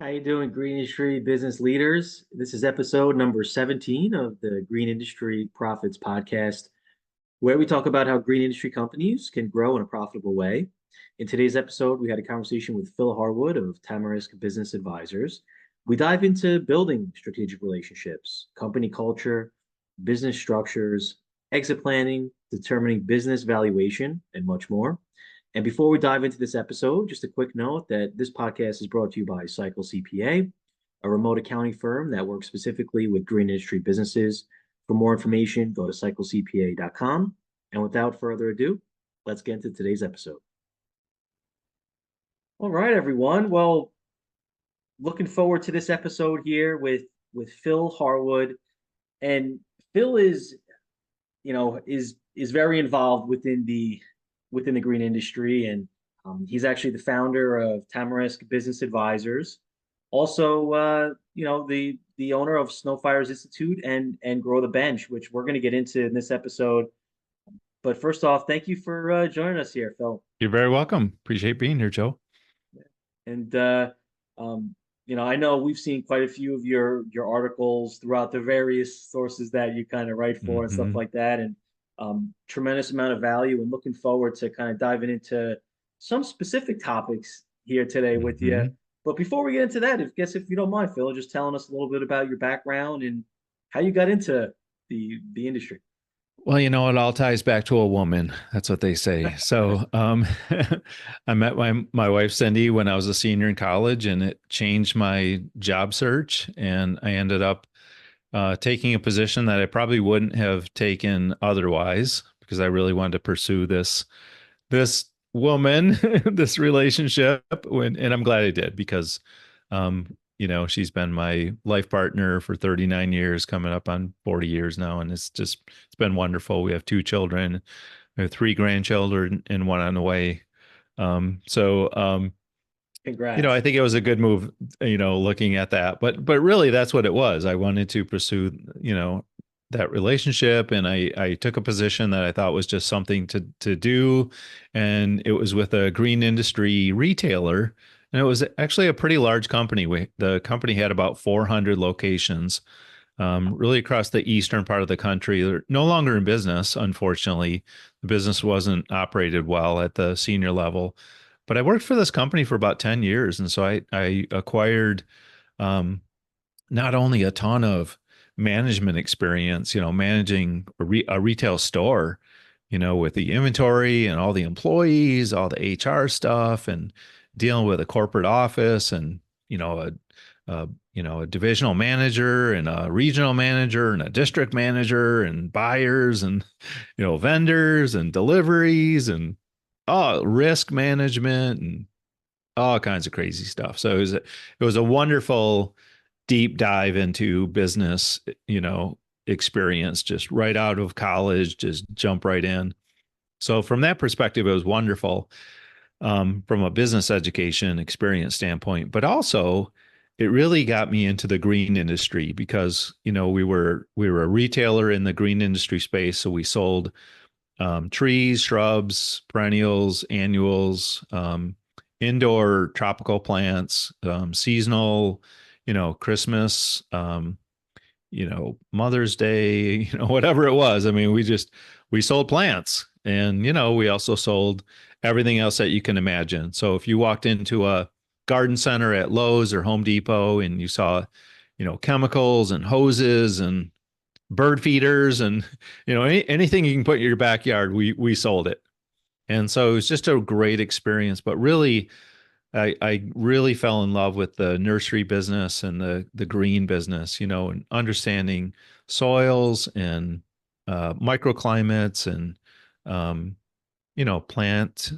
How you doing, green industry business leaders? This is episode number 17 of the Green Industry Profits Podcast, where we talk about how green industry companies can grow in a profitable way. In today's episode, we had a conversation with Phil Harwood of Tamarisk Business Advisors. We dive into building strategic relationships, company culture, business structures, exit planning, determining business valuation, and much more. And before we dive into this episode, just a quick note that this podcast is brought to you by Cycle CPA, a remote accounting firm that works specifically with green industry businesses. For more information, go to cyclecpa.com. And without further ado, let's get into today's episode. All right, everyone. Well, looking forward to this episode here with Phil Harwood. And Phil is very involved within the green industry, and he's actually the founder of Tamarisk Business Advisors. Also, the owner of Snowfires Institute and Grow the Bench, which we're going to get into in this episode. But first off, thank you for joining us here, Phil. You're very welcome. Appreciate being here, Joe. And I know we've seen quite a few of your articles throughout the various sources that you kind of write for and stuff Hmm. like that, and tremendous amount of value. And looking forward to kind of diving into some specific topics here today with you. Hmm. But before we get into that, if you don't mind, Phil, just telling us a little bit about your background and how you got into the industry. Well, it all ties back to a woman. That's what they say. So, I met my wife Cindy when I was a senior in college, and it changed my job search. And I ended up taking a position that I probably wouldn't have taken otherwise because I really wanted to pursue this woman, this relationship. And I'm glad I did because, she's been my life partner for 39 years, coming up on 40 years now. And it's been wonderful. We have two children, we have three grandchildren and one on the way. Um, so, um, I Congrats. think it was a good move, looking at that, but really that's what it was. I wanted to pursue, that relationship, and I took a position that I thought was just something to do, and it was with a green industry retailer, and it was actually a pretty large company. The company had about 400 locations, really across the eastern part of the country. They're no longer in business, unfortunately. The business wasn't operated well at the senior level, but I worked for this company for about 10 years, and so I acquired um, not only a ton of management experience, managing a retail store, with the inventory and all the employees, all the HR stuff, and dealing with a corporate office, and a divisional manager and a regional manager and a district manager and buyers and vendors and deliveries and risk management and all kinds of crazy stuff. So it was a wonderful deep dive into business, experience, just right out of college, just jump right in. So from that perspective, it was wonderful, from a business education experience standpoint, but also it really got me into the green industry because, we were a retailer in the green industry space. So we sold trees, shrubs, perennials, annuals, indoor tropical plants, seasonal, Christmas, Mother's Day, whatever it was. I mean, we sold plants, and, we also sold everything else that you can imagine. So if you walked into a garden center at Lowe's or Home Depot and you saw, chemicals and hoses and bird feeders and anything you can put in your backyard, we sold it. And so it was just a great experience. But really, I really fell in love with the nursery business and the green business, and understanding soils and microclimates and plant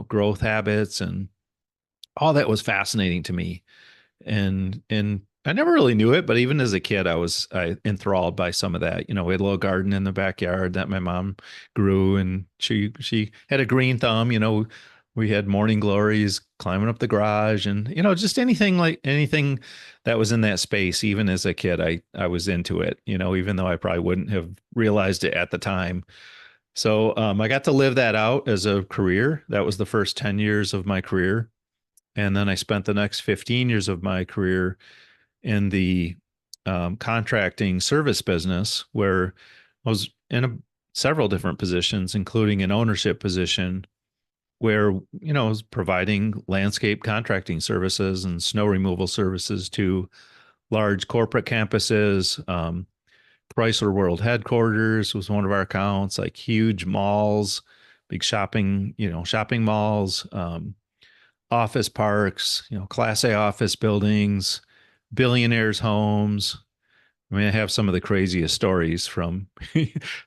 growth habits, and all that was fascinating to me. And I never really knew it, but even as a kid, I enthralled by some of that. We had a little garden in the backyard that my mom grew, and she had a green thumb. We had morning glories climbing up the garage, and just anything that was in that space. Even as a kid, I was into it. Even though I probably wouldn't have realized it at the time. So I got to live that out as a career. That was the first 10 years of my career. And then I spent the next 15 years of my career in the contracting service business, where I was in several different positions, including an ownership position, where I was providing landscape contracting services and snow removal services to large corporate campuses. Chrysler World Headquarters was one of our accounts, like huge malls, big shopping malls, office parks, Class A office buildings, billionaires' homes. I mean, I have some of the craziest stories from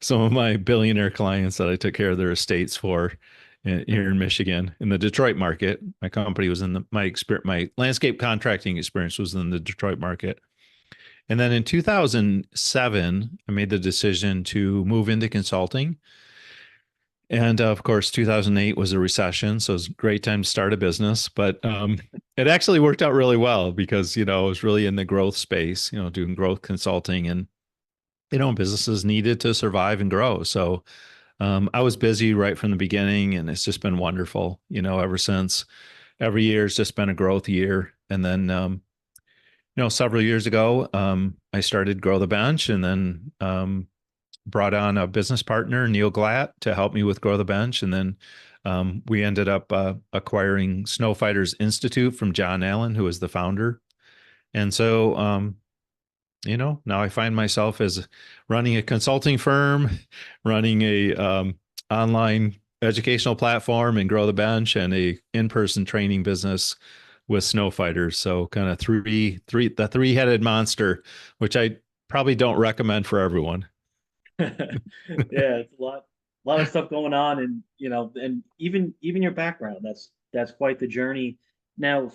some of my billionaire clients that I took care of their estates for here in Michigan, in the Detroit market. My company was in my landscape contracting experience was in the Detroit market. And then in 2007, I made the decision to move into consulting. And of course, 2008 was a recession. So it was a great time to start a business. But it actually worked out really well because, I was really in the growth space, doing growth consulting, and, businesses needed to survive and grow. So I was busy right from the beginning, and it's just been wonderful, ever since. Every year has just been a growth year. And then, several years ago, I started Grow the Bench, and then brought on a business partner, Neil Glatt, to help me with Grow the Bench. And then we ended up acquiring Snow Fighters Institute from John Allen, who is the founder. And so, now I find myself as running a consulting firm, running a online educational platform and Grow the Bench, and a in-person training business with Snow Fighters. So kind of the three-headed monster, which I probably don't recommend for everyone. Yeah, it's a lot of stuff going on, and and even your background. That's quite the journey. Now,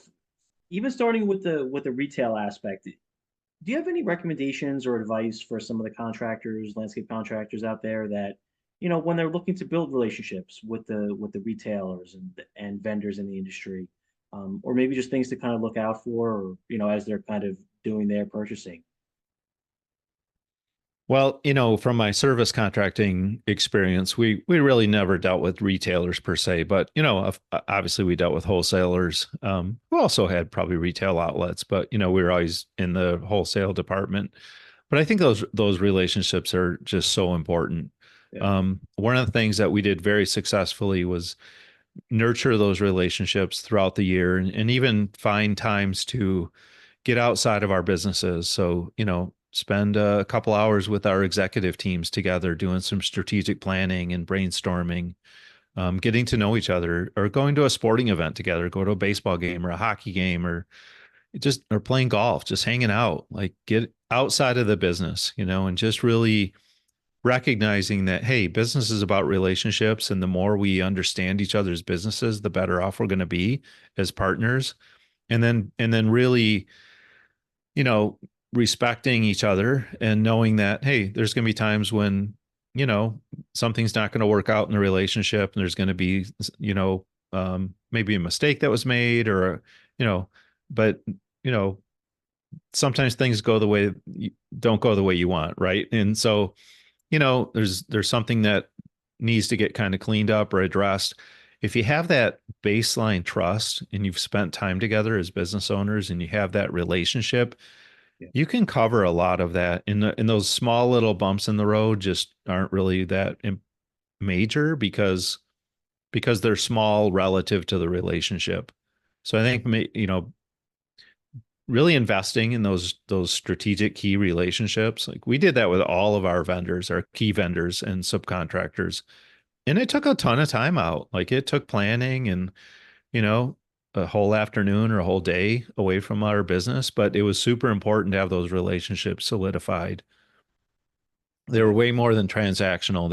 even starting with the retail aspect, do you have any recommendations or advice for some of the contractors, landscape contractors out there that, when they're looking to build relationships with the retailers and vendors in the industry, or maybe just things to kind of look out for, or as they're kind of doing their purchasing? Well, from my service contracting experience, we really never dealt with retailers per se, but obviously we dealt with wholesalers. We also had probably retail outlets, but we were always in the wholesale department. But I think those relationships are just so important. Yeah, One of the things that we did very successfully was nurture those relationships throughout the year, and even find times to get outside of our businesses. So, spend a couple hours with our executive teams together doing some strategic planning and brainstorming, getting to know each other, or going to a sporting event together, go to a baseball game or a hockey game, or playing golf, just hanging out, like get outside of the business, and just really recognizing that, hey, business is about relationships. And the more we understand each other's businesses, the better off we're going to be as partners. And then really, you know, respecting each other and knowing that, hey, there's going to be times when, you know, something's not going to work out in the relationship, and there's going to be, maybe a mistake that was made, or, you know, but, you know, sometimes things don't go the way you want. Right. And so, there's something that needs to get kind of cleaned up or addressed. If you have that baseline trust and you've spent time together as business owners and you have that relationship, yeah, you can cover a lot of that. In those small little bumps in the road just aren't really that major, because they're small relative to the relationship. So I think, really investing in those strategic key relationships. Like we did that with all of our vendors, our key vendors and subcontractors. And it took a ton of time out. Like it took planning and, you know, a whole afternoon or a whole day away from our business, but it was super important to have those relationships solidified. They were yeah. way more than transactional.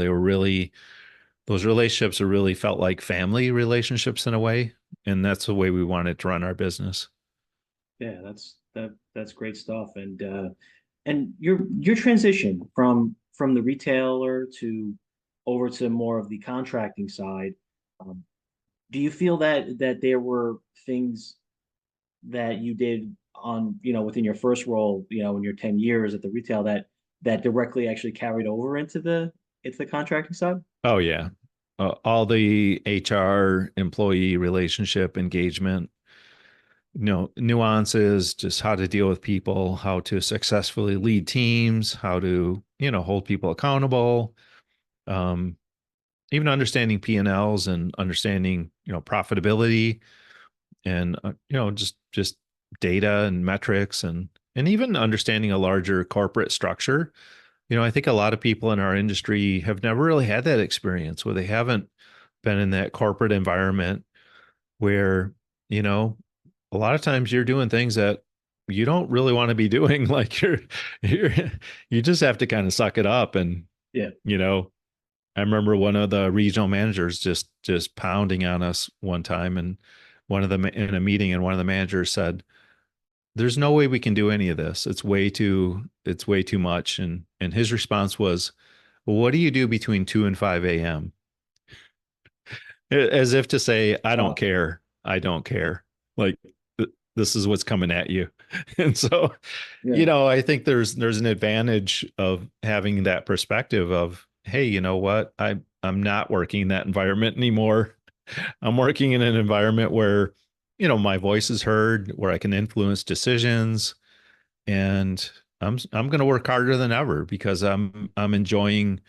Those relationships are really felt like family relationships in a way. And that's the way we wanted to run our business. Yeah, that's great stuff. And your transition from the retailer to over to more of the contracting side, um, do you feel that there were things that you did on, within your first role, in your 10 years at the retail that directly actually carried over into the contracting side? Oh yeah. All the HR employee relationship engagement, nuances, just how to deal with people, how to successfully lead teams, how to, hold people accountable, um, even understanding P&Ls and understanding, profitability and, just data and metrics and even understanding a larger corporate structure. I think a lot of people in our industry have never really had that experience where they haven't been in that corporate environment where, you know, a lot of times you're doing things that you don't really want to be doing. Like you're, you just have to kind of suck it up. And, Yeah. you know, I remember one of the regional managers just pounding on us one time, and in a meeting, and one of the managers said, "There's no way we can do any of this. It's way too much." And his response was, "Well, what do you do between 2 and 5 a.m.?" As if to say, "I don't Oh, care. I don't care. Like this is what's coming at you." And so, yeah. I think there's an advantage of having that perspective of, hey, you know what? I'm not working in that environment anymore. I'm working in an environment where, my voice is heard, where I can influence decisions, and I'm going to work harder than ever because I'm enjoying.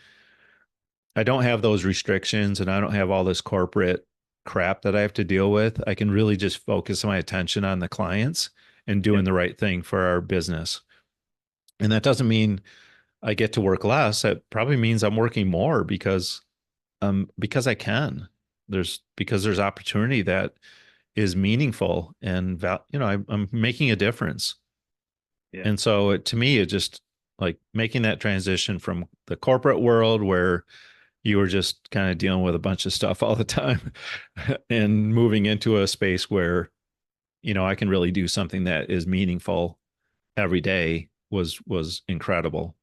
I don't have those restrictions, and I don't have all this corporate crap that I have to deal with. I can really just focus my attention on the clients and Yeah. doing the right thing for our business. And that doesn't mean I get to work less. That probably means I'm working more because I can. Because there's opportunity that is meaningful, and I'm making a difference. Yeah. And so to me, it just like making that transition from the corporate world where you were just kind of dealing with a bunch of stuff all the time and moving into a space where, I can really do something that is meaningful every day was incredible.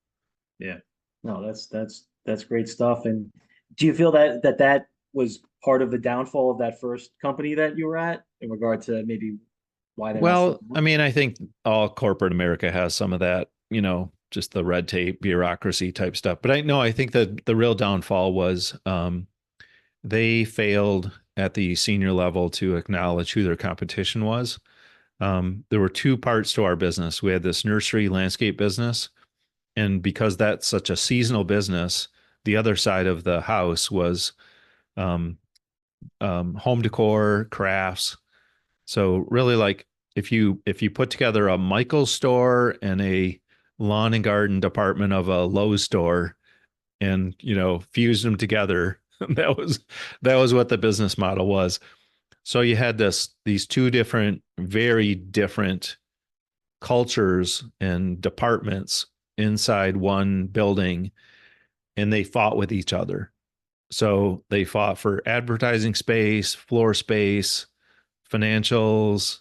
Yeah. No, that's great stuff. And do you feel that was part of the downfall of that first company that you were at in regard to maybe why they're not still Well, I mean, I think all corporate America has some of that, just the red tape, bureaucracy type stuff. But I know, I think that the real downfall was they failed at the senior level to acknowledge who their competition was. There were two parts to our business. We had this nursery landscape business, and because that's such a seasonal business, the other side of the house was um, home decor, crafts. So really, like if you put together a Michael's store and a lawn and garden department of a Lowe's store, and fused them together, that was what the business model was. So you had these two different, very different cultures and departments inside one building, and they fought with each other. So they fought for advertising space, floor space, financials,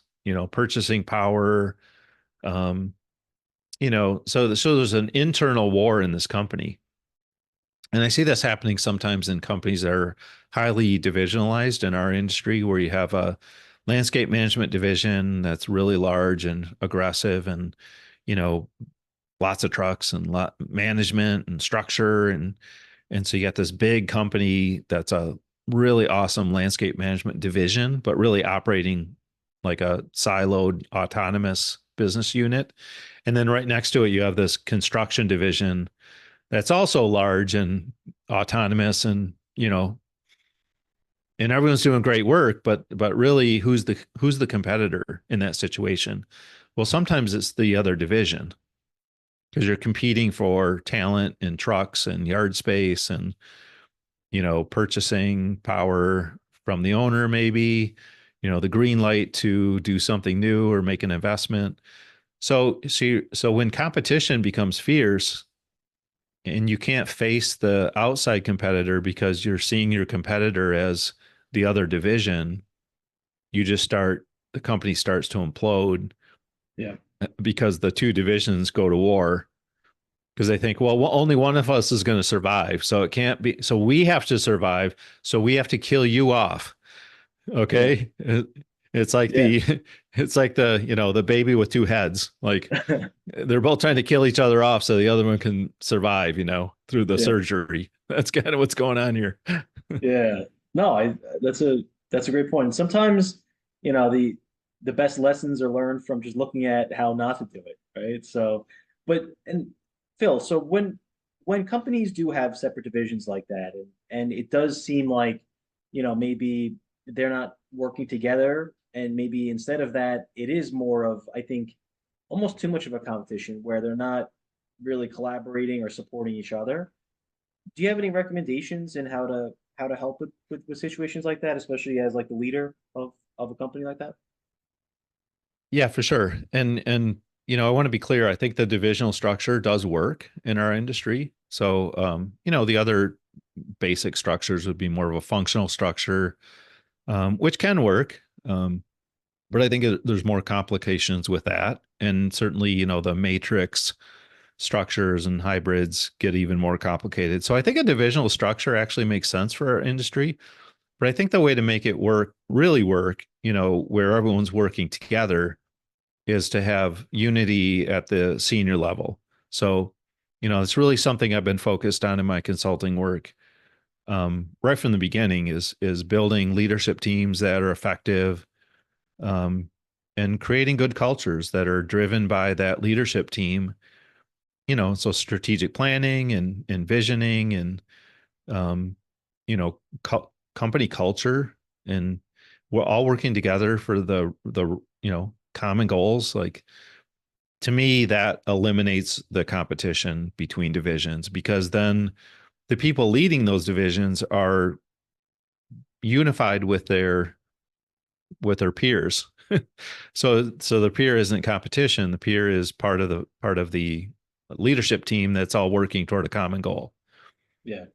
purchasing power. Um, so there's an internal war in this company. And I see this happening sometimes in companies that are highly divisionalized in our industry, where you have a landscape management division that's really large and aggressive, and, you know, lots of trucks and lot management and structure. And so you got this big company that's a really awesome landscape management division, but really operating like a siloed autonomous business unit. And then right next to it, you have this construction division that's also large and autonomous, and and everyone's doing great work, but really, who's the competitor in that situation? Well, sometimes it's the other division, because you're competing for talent and trucks and yard space and purchasing power from the owner, maybe the green light to do something new or make an investment. So when competition becomes fierce and you can't face the outside competitor because you're seeing your competitor as the other division, the company starts to implode yeah. because the two divisions go to war, because they think, well, only one of us is going to survive. So it can't be. So we have to survive. So we have to kill you off. Yeah. Okay. It's like Yeah. the baby with two heads. Like they're both trying to kill each other off so the other one can survive, through the Yeah. surgery. That's kind of what's going on here. Yeah. No, I that's a great point. Sometimes, the the best lessons are learned from just looking at how not to do it, right? So, but and Phil, so when companies do have separate divisions like that, and it does seem like, maybe they're not working together, and maybe instead of that, it is more of, I think, almost too much of a competition where they're not really collaborating or supporting each other. Do you have any recommendations in how to help with situations like that, especially as like the leader of a company like that? Yeah, for sure. And I want to be clear. I think the divisional structure does work in our industry. So the other basic structures would be more of a functional structure, which can work. But I think there's more complications with that. And certainly, the matrix structures and hybrids get even more complicated. So I think a divisional structure actually makes sense for our industry. But I think the way to make it work, really work, where everyone's working together is to have unity at the senior level. So, it's really something I've been focused on in my consulting work, right from the beginning is building leadership teams that are effective, um, and creating good cultures that are driven by that leadership team. So strategic planning and envisioning and um, company culture, and we're all working together for the common goals. Like, to me, that eliminates the competition between divisions, because then the people leading those divisions are unified with their peers. So the peer isn't competition. The peer is part of the leadership team that's all working toward a common goal. Yeah.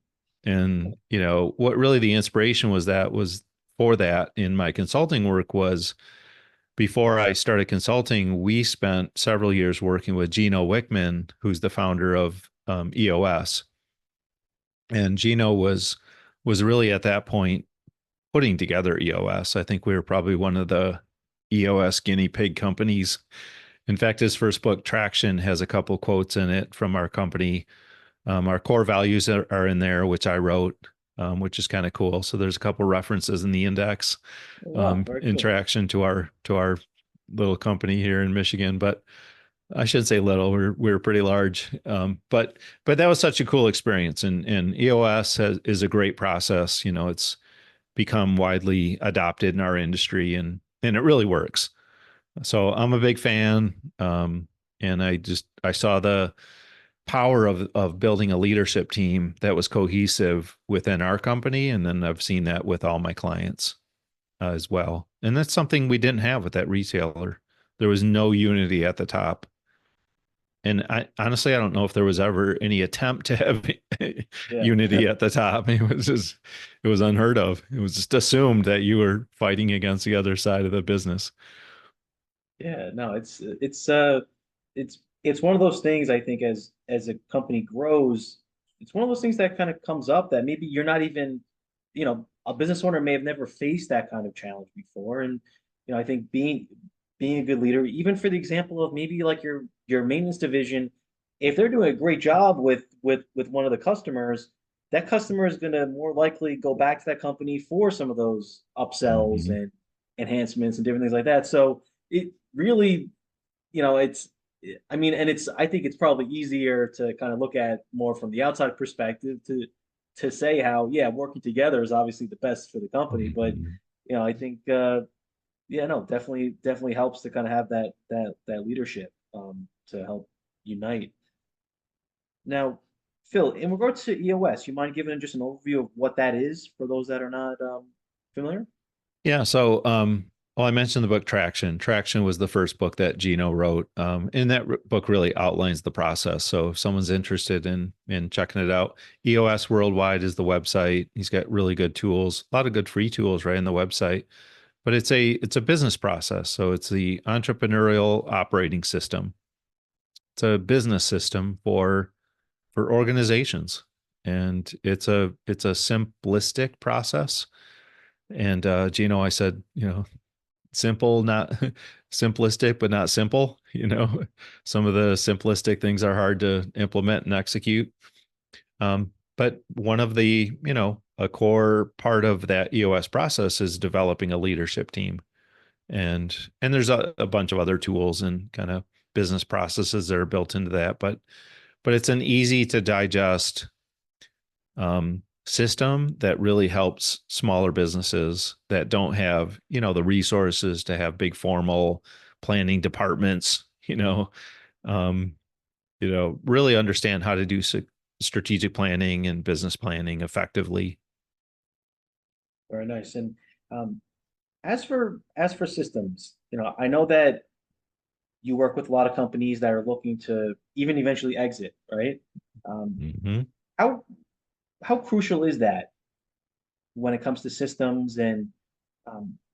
And what really the inspiration was for that in my consulting work was, before I started consulting, we spent several years working with Gino Wickman, who's the founder of EOS. And Gino was really at that point putting together EOS. I think we were probably one of the EOS guinea pig companies. In fact, his first book, Traction, has a couple quotes in it from our company. Our core values are in there, which I wrote, which is kind of cool. So there's a couple references in the index, Oh, wow, very in cool. Traction to our little company here in Michigan. But I should say little. We're pretty large, but that was such a cool experience. And EOS is a great process. It's become widely adopted in our industry, and it really works. So I'm a big fan, and I saw the power of building a leadership team that was cohesive within our company, and then I've seen that with all my clients as well. And that's something we didn't have with that retailer. There was no unity at the top. And I honestly, I don't know if there was ever any attempt to have Yeah. unity at the top. It was unheard of. It was just assumed that you were fighting against the other side of the business. Yeah, no, it's one of those things, I think, as a company grows, it's one of those things that kind of comes up that maybe you're not even, a business owner may have never faced that kind of challenge before. And, I think being a good leader, even for the example of maybe like your maintenance division, if they're doing a great job with one of the customers, that customer is gonna more likely go back to that company for some of those upsells Mhm. and enhancements and different things like that. So it really, it's, I mean, and I think it's probably easier to kind of look at more from the outside perspective to say how, yeah, working together is obviously the best for the company. But, Mhm. I think, yeah, no, definitely helps to kind of have that leadership, to help unite. Now, Phil, in regards to EOS, you mind giving just an overview of what that is for those that are not familiar? Yeah. So, well, I mentioned the book Traction. Traction was the first book that Gino wrote. And that book really outlines the process. So if someone's interested in checking it out, EOS Worldwide is the website. He's got really good tools, a lot of good free tools right in the website. But it's a business process. So it's the entrepreneurial operating system. It's a business system for organizations. And it's a simplistic process. And Gino, I said, simple, not simplistic, but not simple. Some of the simplistic things are hard to implement and execute. But one of a core part of that EOS process is developing a leadership team. And there's a bunch of other tools and kind of business processes that are built into that, but it's an easy to digest system that really helps smaller businesses that don't have, the resources to have big formal planning departments, um, really understand how to do strategic planning and business planning effectively. Very nice. And um, as for systems, I know that you work with a lot of companies that are looking to even eventually exit, right? Um, Hmm. how how crucial is that when it comes to systems and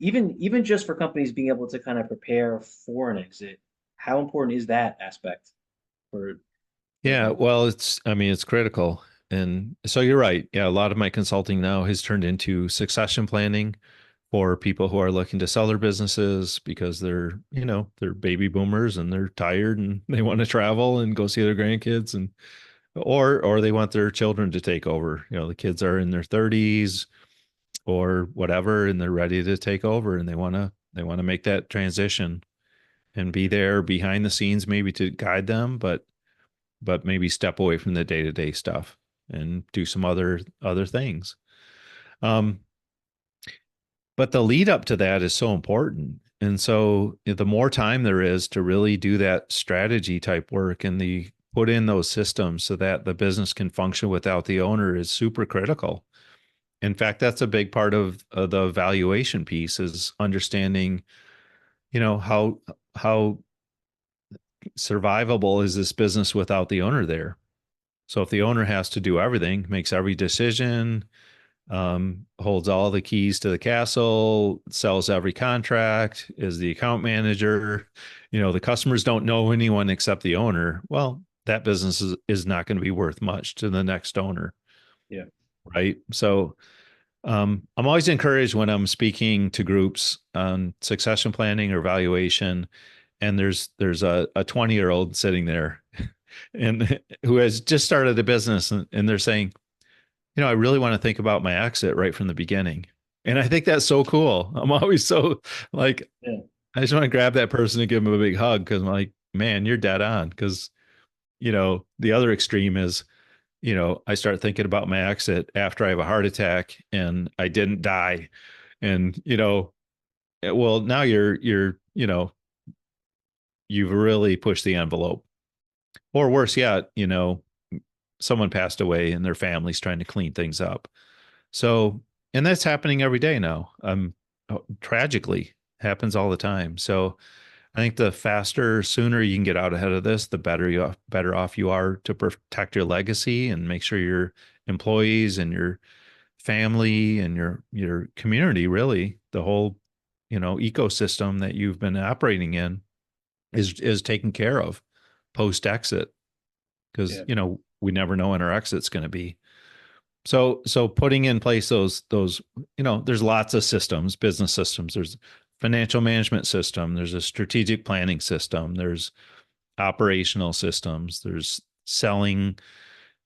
even just for companies being able to kind of prepare for an exit? How important is that aspect for the Yeah, company? well, I mean, it's critical. And so you're right. Yeah, a lot of my consulting now has turned into succession planning for people who are looking to sell their businesses because they're baby boomers and they're tired and they want to travel and go see their grandkids, and or they want their children to take over. The kids are in their 30s or whatever and they're ready to take over and they want to make that transition and be there behind the scenes maybe to guide them, but maybe step away from the day-to-day stuff and do some other things. Um, but the lead up to that is so important. And so the more time there is to really do that strategy type work and the put in those systems so that the business can function without the owner is super critical. In fact, that's a big part of the valuation piece is understanding, how survivable is this business without the owner there. So if the owner has to do everything, makes every decision, holds all the keys to the castle, sells every contract, is the account manager, the customers don't know anyone except the owner. Well, that business is not going to be worth much to the next owner. Yeah. Right. So I'm always encouraged when I'm speaking to groups on succession planning or valuation, and there's a 20-year-old sitting there and who has just started a business and they're saying, I really want to think about my exit right from the beginning. And I think that's so cool. I'm always so like, Yeah. I just want to grab that person and give them a big hug because I'm like, man, you're dead on. Because, the other extreme is, I start thinking about my exit after I have a heart attack and I didn't die. And, well, now you've really pushed the envelope. Or worse yet, someone passed away and their family's trying to clean things up. So, and that's happening every day now. Tragically happens all the time. So I think the faster, sooner you can get out ahead of this, the better off you are to protect your legacy and make sure your employees and your family and your community, really, the whole, ecosystem that you've been operating in is taken care of post exit because, Yeah. we never know when our exit's going to be. So putting in place those, there's lots of systems, business systems. There's financial management system. There's a strategic planning system. There's operational systems. There's selling,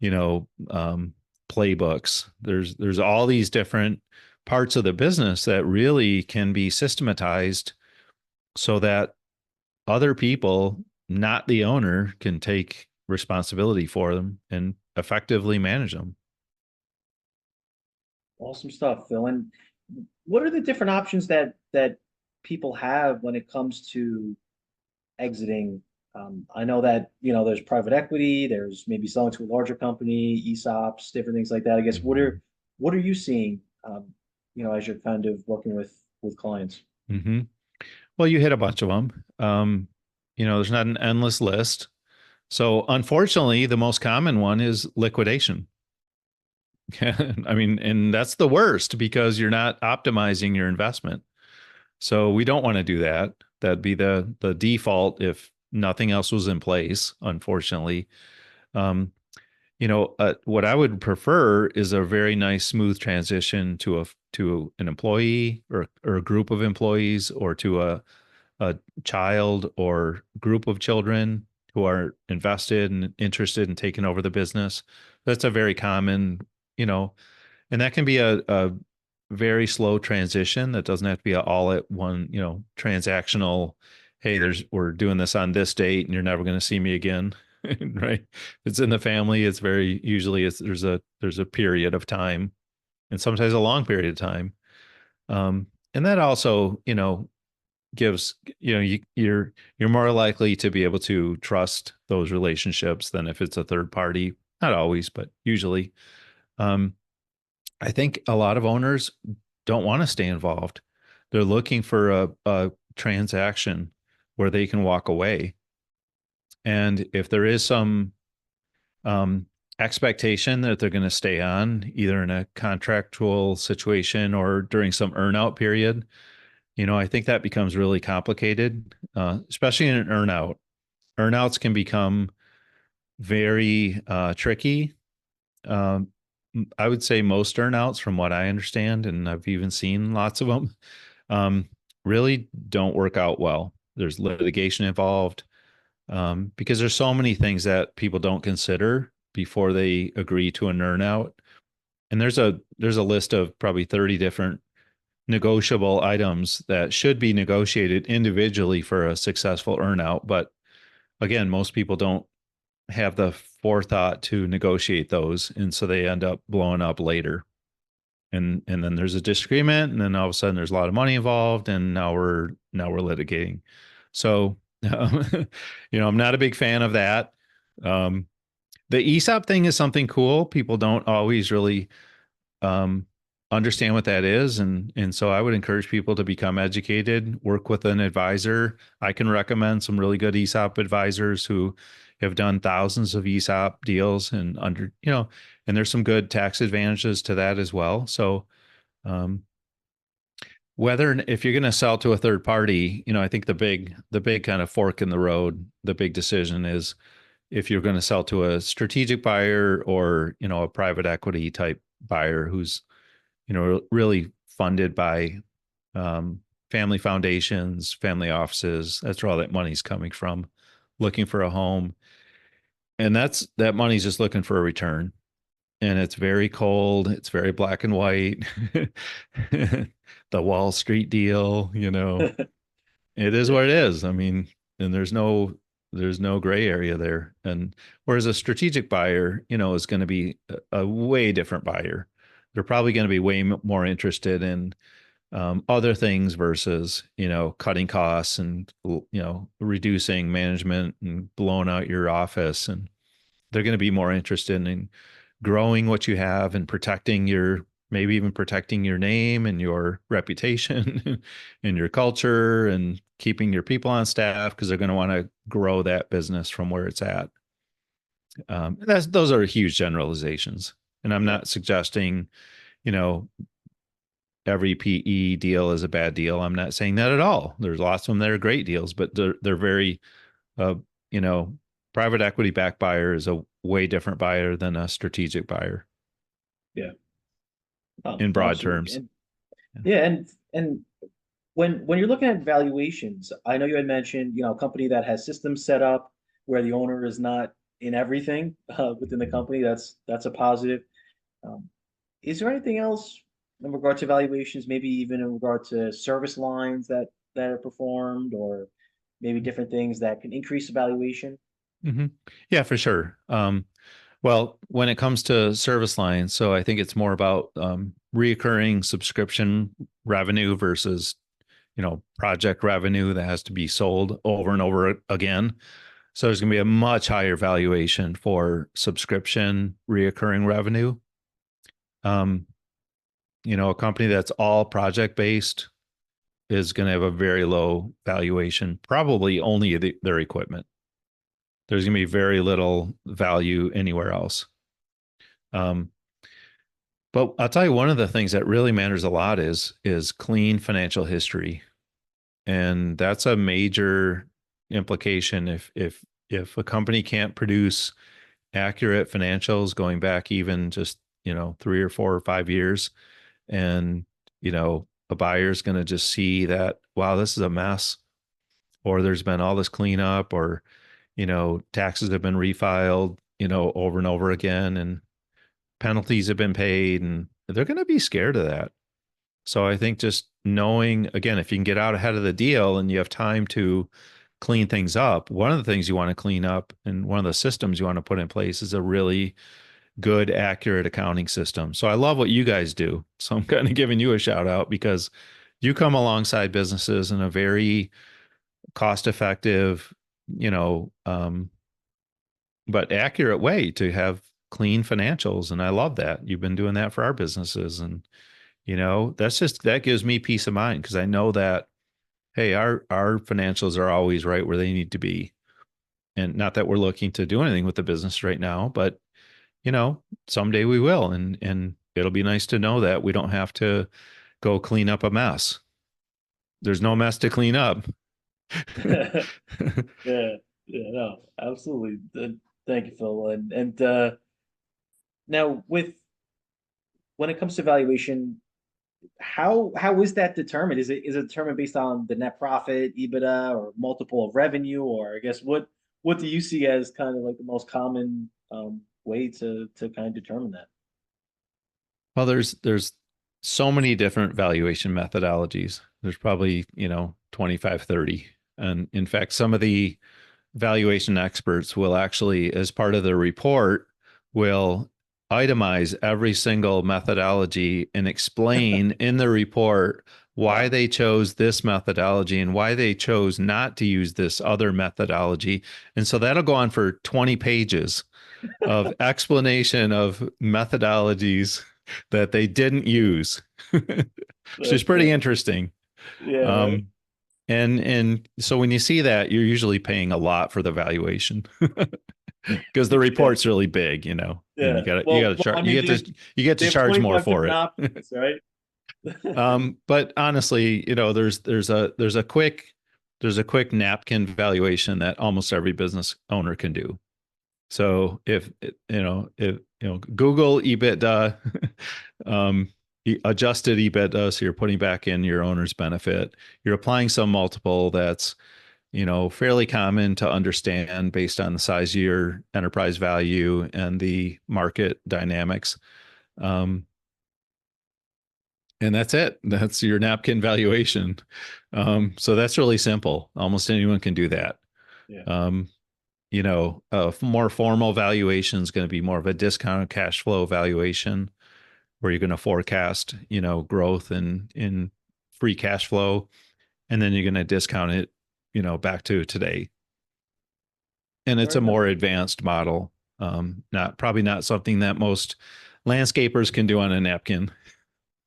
you know, um, playbooks. There's all these different parts of the business that really can be systematized so that other people, not the owner, can take responsibility for them and effectively manage them. Awesome stuff, Phil. And what are the different options that people have when it comes to exiting? I know that, there's private equity, there's maybe selling to a larger company, ESOPs, different things like that. I guess what are you seeing, as you're kind of working with clients? Mm-hmm. Well, you hit a bunch of them. There's not an endless list. So, unfortunately, the most common one is liquidation. I mean, and that's the worst because you're not optimizing your investment. So, we don't want to do that. That'd be the default if nothing else was in place, unfortunately. Um, what I would prefer is a very nice, smooth transition to an employee or a group of employees or to a child or group of children who are invested and interested in taking over the business. That's a very common, you know, and that can be a very slow transition that doesn't have to be all at one, transactional. Hey, we're doing this on this date and you're never going to see me again. Right. It's in the family. It's very usually there's a period of time and sometimes a long period of time. And that also, gives, you're more likely to be able to trust those relationships than if it's a third party. Not always, but usually. Um, I think a lot of owners don't want to stay involved. They're looking for a transaction where they can walk away. And if there is some um, expectation that they're going to stay on, either in a contractual situation or during some earnout period, I think that becomes really complicated, especially in an earnout. Earnouts can become very tricky. Um, I would say most earnouts, from what I understand, and I've even seen lots of them, um, really don't work out well. There's litigation involved because there's so many things that people don't consider before they agree to an earnout. And there's a list of probably 30 different negotiable items that should be negotiated individually for a successful earnout. But again, most people don't have the forethought to negotiate those, and so they end up blowing up later. And then there's a disagreement, and then all of a sudden there's a lot of money involved, and now we're litigating. So, I'm not a big fan of that. Um, the ESOP thing is something cool. People don't always really um, understand what that is, and so I would encourage people to become educated, work with an advisor. I can recommend some really good ESOP advisors who have done thousands of ESOP deals and there's some good tax advantages to that as well. So um, whether if you're going to sell to a third party, I think the big kind of fork in the road, the big decision is if you're going to sell to a strategic buyer or a private equity type buyer who's really funded by um, family foundations, family offices. That's where all that money's coming from, looking for a home. And that money's just looking for a return. And it's very cold. It's very black and white. The Wall Street deal, it is what it is. I mean, and there's no gray area there. And whereas a strategic buyer, is going to be a way different buyer. They're probably going to be way more interested in other things versus, cutting costs and, reducing management and blowing out your office. And they're going to be more interested in growing what you have and maybe even protecting your name and your reputation and your culture and keeping your people on staff because they're going to want to grow that business from where it's at. Those are huge generalizations. And I'm Yeah. not suggesting, you know, every PE deal is a bad deal. I'm not saying that at all. There's lots of them that are great deals, but they're very, uh, you know, private equity backed buyer is a way different buyer than a strategic buyer Yeah. in broad Absolutely. terms. Yeah, and when you're looking at valuations, I know you had mentioned, a company that has systems set up where the owner is not in everything within the company. That's a positive. Um, is there anything else in regard to valuations, maybe even in regard to service lines that are performed, or maybe different things that can increase the valuation? hmm Yeah, for sure. Well, when it comes to service lines, so I think it's more about reoccurring subscription revenue versus, project revenue that has to be sold over and over again. So there's going to be a much higher valuation for subscription reoccurring revenue. Um, a company that's all project based is going to have a very low valuation, probably only their equipment. There's going to be very little value anywhere else. Um, but I'll tell you, one of the things that really matters a lot is clean financial history, and that's a major implication. If a company can't produce accurate financials going back even just 3 or 4 or 5 years, and a buyer's going to just see that, wow, this is a mess, or there's been all this cleanup, or taxes have been refiled, over and over again, and penalties have been paid, and they're going to be scared of that. So I think just knowing, again, if you can get out ahead of the deal and you have time to clean things up, one of the things you want to clean up and one of the systems you want to put in place is a really good, accurate accounting system. So I love what you guys do. So I'm kind of giving you a shout out because you come alongside businesses in a very cost effective, you know, but accurate way to have clean financials. And I love that. You've been doing that for our businesses. And, that gives me peace of mind because I know that, hey, our financials are always right where they need to be. And not that we're looking to do anything with the business right now, but someday we will. And it'll be nice to know that we don't have to go clean up a mess. There's no mess to clean up. Yeah, yeah, no, absolutely. Thank you, Phil. And now with when it comes to valuation, how is that determined? Is it determined based on the net profit, EBITDA, or multiple of revenue, or I guess what do you see as kind of like the most common way to kind of determine that? Well, there's so many different valuation methodologies. There's probably, 25, 30. And in fact, some of the valuation experts will actually, as part of the report, will itemize every single methodology and explain in the report why Wow. they chose this methodology and why they chose not to use this other methodology. And so that'll go on for 20 pages of explanation of methodologies that they didn't use, which is That's pretty funny. interesting. Yeah, right. Um, and so when you see that, you're usually paying a lot for the valuation because the Yeah, report's really big, and yeah. you Well, gotta I charge mean, you get they to have charge more 25 for different it. options, right? But honestly, there's a quick napkin valuation that almost every business owner can do. So if Google EBITDA, um, adjusted EBITDA, so you're putting back in your owner's benefit, you're applying some multiple that's fairly common to understand based on the size of your enterprise value and the market dynamics. Um, and that's it. That's your napkin valuation. So that's really simple. Almost anyone can do that. Yeah. Um, a more formal valuation is going to be more of a discounted cash flow valuation where you're going to forecast, growth in free cash flow, and then you're going to discount it, back to today. And it's Very a nice. more advanced model. Not probably not something that most landscapers can do on a napkin.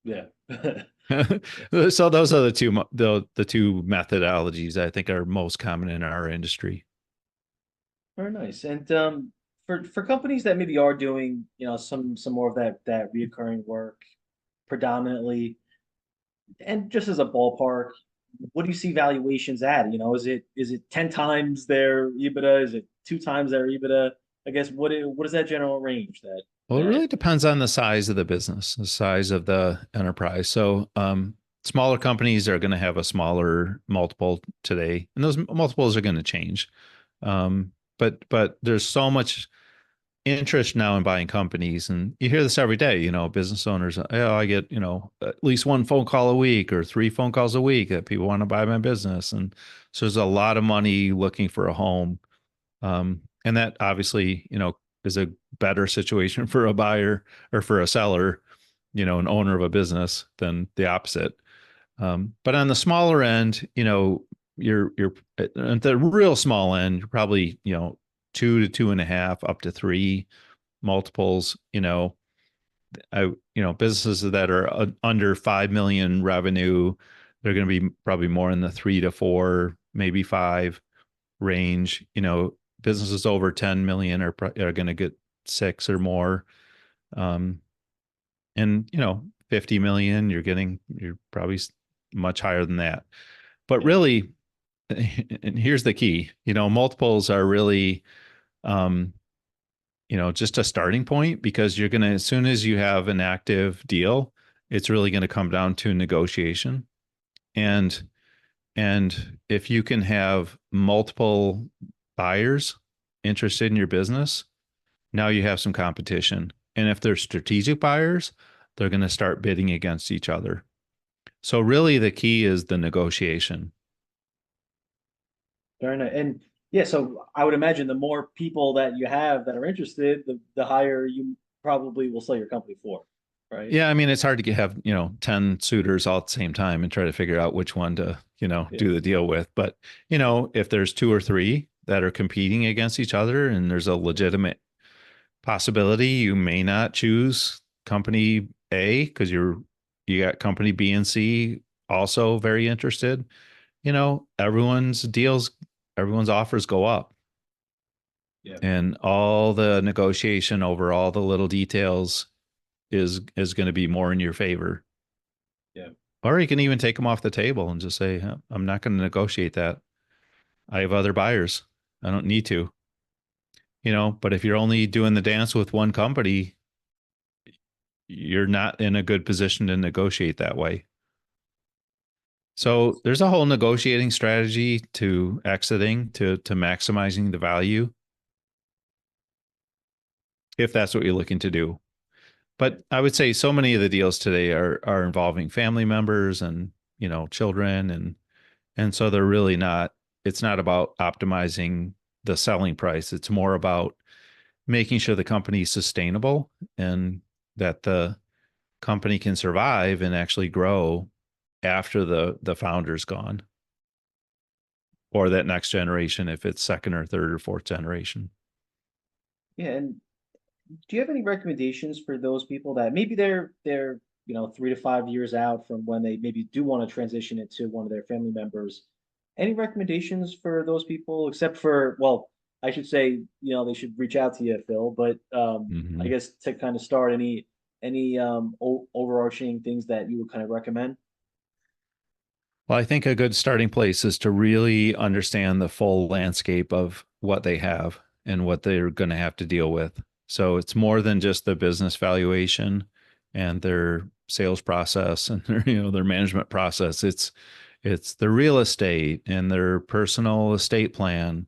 Yeah. So those are the two methodologies I think are most common in our industry. Very nice. And for companies that maybe are doing, some more of that reoccurring work predominantly, and just as a ballpark, what do you see valuations at? Is it 10 times their EBITDA? Is it two times their EBITDA? I guess what is that general range Well, it that really depends on the size of the business, the size of the enterprise. So, smaller companies are going to have a smaller multiple today, and those multiples are going to change. But there's so much interest now in buying companies, and you hear this every day. Business owners, oh, I get at least one phone call a week or three phone calls a week that people want to buy my business, and so there's a lot of money looking for a home. And that obviously, is a better situation for a buyer or for a seller, an owner of a business than the opposite. But on the smaller end, you're at the real small end, you're probably, 2 to 2.5 up to three multiples. Businesses that are under 5 million revenue, they're going to be probably more in the 3 to 4, maybe five range. Businesses over 10 million are going to get six or more. Um, and 50 million, you're probably much higher than that. But yeah, really, and here's the key, multiples are really, um, just a starting point because you're going to, as soon as you have an active deal, it's really going to come down to negotiation. And if you can have multiple buyers interested in your business, now you have some competition. And if they're strategic buyers, they're going to start bidding against each other. So really the key is the negotiation. Very nice. And yeah, so I would imagine the more people that you have that are interested, the higher you probably will sell your company for, right? Yeah, I mean, it's hard to have, 10 suitors all at the same time and try to figure out which one to, Yeah. do the deal with. But, if there's two or three that are competing against each other and there's a legitimate possibility, you may not choose company A because you got company B and C also very interested. Everyone's offers go up, Yeah. and all the negotiation over all the little details is going to be more in your favor. Yeah. Or you can even take them off the table and just say, "Huh, I'm not going to negotiate that. I have other buyers. I don't need to." But if you're only doing the dance with one company, you're not in a good position to negotiate that way. Yeah. So there's a whole negotiating strategy to exiting to maximizing the value if that's what you're looking to do. Yeah. But I would say so many of the deals today are involving family members and children, and so they're really not. It's not about optimizing the selling price. It's more about making sure the company is sustainable and that the company can survive and actually grow after the founder's gone, or that next generation if it's second or third or fourth generation. Yeah. And do you have any recommendations for those people that maybe they're 3 to 5 years out from when they maybe do want to transition it to one of their family members? Any recommendations for those people, except for, well, I should say, they should reach out to you, Phil, but I Mm-hmm. guess to kind of start any o overarching things that you would kind of recommend? Well, I think a good starting place is to really understand the full landscape of what they have and what they're going to have to deal with. So it's more than just the business valuation and their sales process and their management process. It's the real estate and their personal estate plan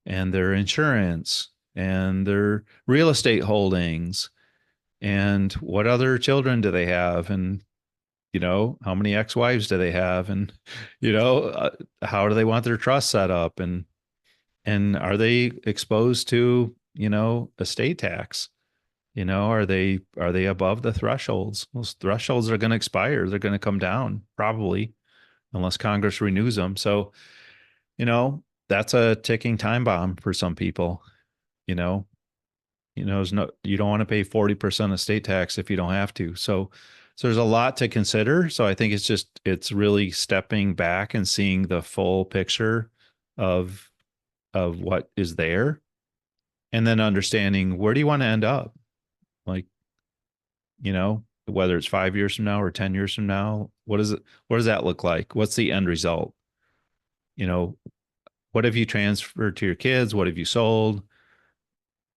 and their insurance and their real estate holdings and what other children do they have, and how many ex-wives do they have, and how do they want their trust set up, and are they exposed to estate tax? Are they above the thresholds? Those thresholds are going to expire. They're going to come down probably unless Congress renews them. So you know that's a ticking time bomb for some people. you know there's no, you don't want to pay 40% estate tax if you don't have to. So there's a lot to consider. So I think it's really stepping back and seeing the full picture of what is there, and then understanding where do you want to end up? Like, whether it's 5 years from now or 10 years from now, what does that look like? What's the end result? You know, what have you transferred to your kids? What have you sold?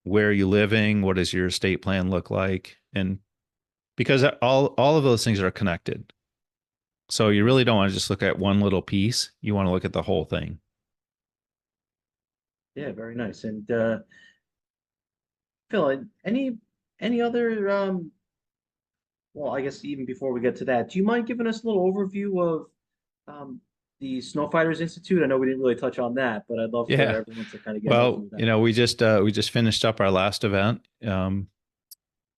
Where are you living? What does your estate plan look like? And because all of those things are connected. So you really don't want to just look at one little piece. You want to look at the whole thing. Yeah, very nice. And Phil, any other well, I guess even before we get to that, do you mind giving us a little overview of um, the Snow Fighters Institute? I know we didn't really touch on that, but I'd love for Yeah. everyone to kind of get an overview Well, of that. we just finished up our last event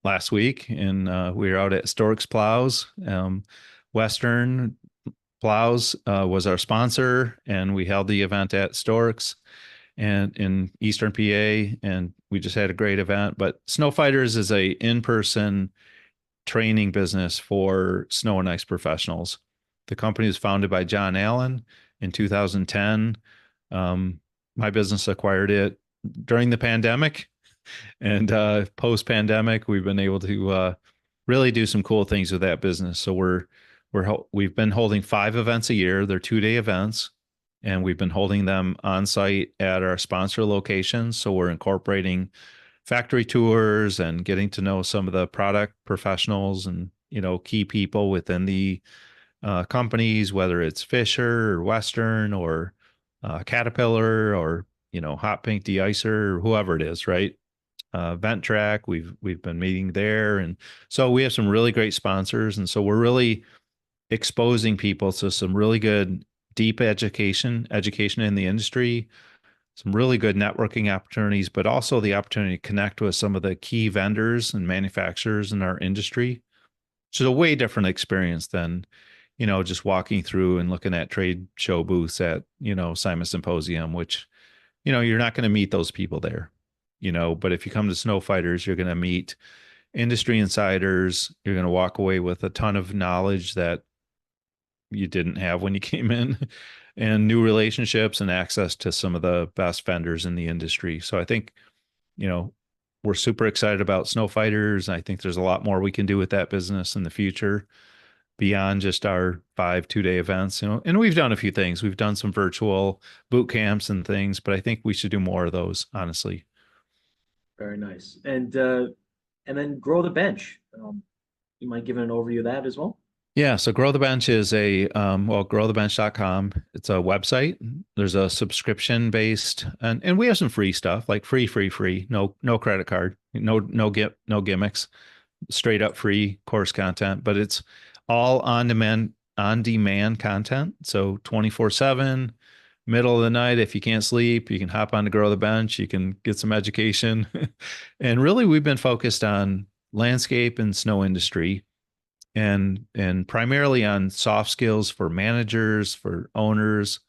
last week, and we were out at Storks Plows. Western Plows was our sponsor, and we held the event at Storks and in Eastern PA, and we just had a great event. But Snow Fighters is a in-person training business for snow and ice professionals. The company was founded by John Allen in 2010. My business acquired it during the pandemic, and post pandemic, we've been able to really do some cool things with that business. So we've been holding 5 events a year. They're 2-day events, and we've been holding them on site at our sponsor locations. So we're incorporating factory tours and getting to know some of the product professionals and key people within the companies, whether it's Fisher or Western or Caterpillar or Hot Pink Deicer or whoever it is, right? Vent Track, we've been meeting there, and so we have some really great sponsors, and so we're really exposing people to some really good deep education in the industry, some really good networking opportunities, but also the opportunity to connect with some of the key vendors and manufacturers in our industry, which is a way different experience than, just walking through and looking at trade show booths at, Simon Symposium, which, you're not going to meet those people there, but if you come to Snow Fighters, you're going to meet industry insiders. You're going to walk away with a ton of knowledge that you didn't have when you came in, and new relationships and access to some of the best vendors in the industry. So I think, you know, we're super excited about Snow Fighters. I think there's a lot more we can do with that business in the future beyond just our 5 2-day events, and we've done a few things. We've done some virtual boot camps and things, but I think we should do more of those, honestly. Very nice. And then grow the bench. You might give an overview of that as well. Yeah, so Grow the Bench is growthebench.com. It's a website. There's a subscription based, and we have some free stuff, like free. No credit card, no gimmicks, straight up free course content, but it's all on demand content. So 24/7, middle of the night, if you can't sleep, you can hop on to Grow the Bench, you can get some education. And really we've been focused on landscape and snow industry, and primarily on soft skills for managers, for owners,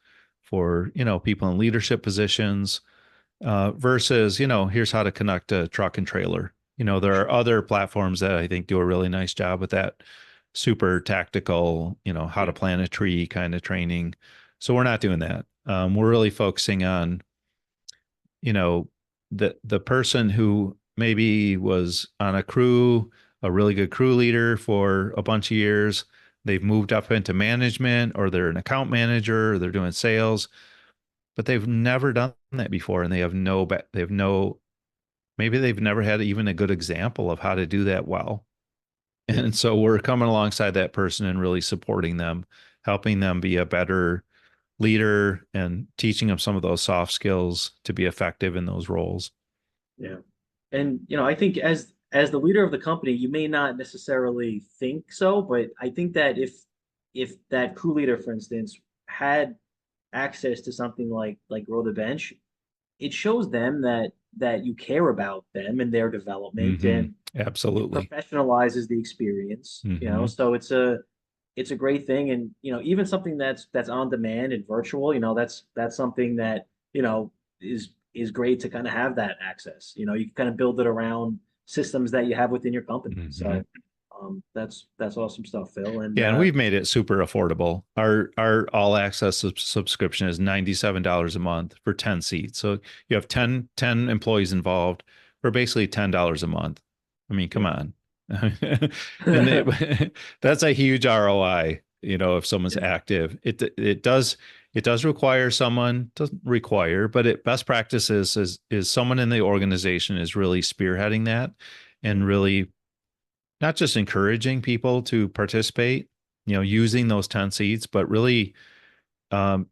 for people in leadership positions, versus here's how to connect a truck and trailer. There are other platforms that I think do a really nice job with that super tactical, how Yeah. to plant a tree kind of training. So we're not doing that. We're really focusing on the person who maybe was on a crew, a really good crew leader for a bunch of years. They've moved up into management, or they're an account manager, or they're doing sales, but they've never done that before, and maybe they've never had even a good example of how to do that well. Yeah. And so we're coming alongside that person and really supporting them, helping them be a better leader and teaching them some of those soft skills to be effective in those roles. Yeah. And I think as the leader of the company, you may not necessarily think so, but I think that if that crew leader, for instance, had access to something like Grow the Bench, it shows them that you care about them and their development, Hmm. and it Absolutely. professionalizes the experience, Hmm. so it's a great thing. And even something that's on demand and virtual, that's something that is great to kind of have that access. You can kind of build it around systems that you have within your company. Hmm. So that's awesome stuff, Phil. And Yeah, and we've made it super affordable. Our all access subscription is $97 a month for 10 seats. So you have ten employees involved for basically $10 a month. I mean, come yeah. on. And that's a huge ROI, if someone's Yeah. active. It does require someone, doesn't require, but best practice is someone in the organization is really spearheading that, and really not just encouraging people to participate, using those 10 seats, but really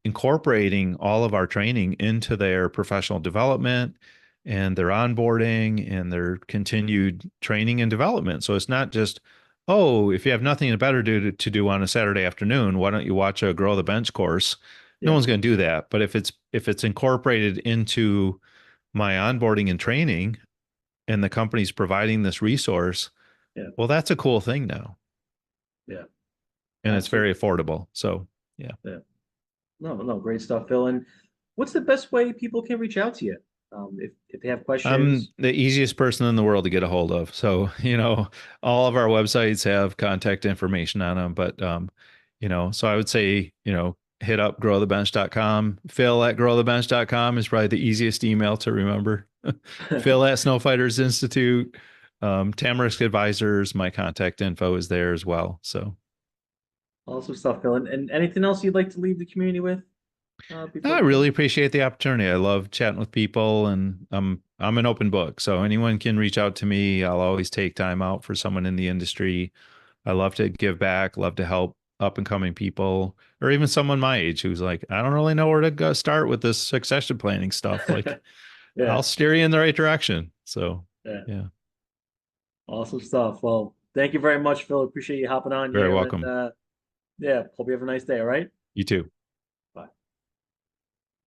incorporating all of our training into their professional development and their onboarding and their continued training and development. So it's not just, oh, if you have nothing better to do on a Saturday afternoon, why don't you watch a Grow the Bench course? No Yeah. one's going to do that. But if it's incorporated into my onboarding and training, and the company's providing this resource, Yeah. well, that's a cool thing now, Yeah. and it's very Absolutely. affordable. So, yeah. Yeah. No, no, great stuff, Phil. And what's the best way people can reach out to you? If they have I'm questions. the easiest person in the world to get a hold of. So, all of our websites have contact information on them, but, so I would say, hit up growthebench.com. Phil at growthebench.com is probably the easiest email to remember. Phil at Snowfighters Institute. Tamarisk Advisors, my contact info is there as well. So, Awesome stuff, Phil. And anything else you'd like to leave the community with no, before I we go? really appreciate the opportunity. I love chatting with people, and I'm an open book. So anyone can reach out to me. I'll always take time out for someone in the industry. I love to give back, love to help up and coming people, or even someone my age who's like, I don't really know where to go start with this succession planning stuff. Like, Yeah, I'll steer you in the right direction. So, yeah. yeah, Awesome stuff. Well, thank you very much, Phil. Appreciate you hopping on very here. And welcome. Yeah. Hope you have a nice day. All right. You too.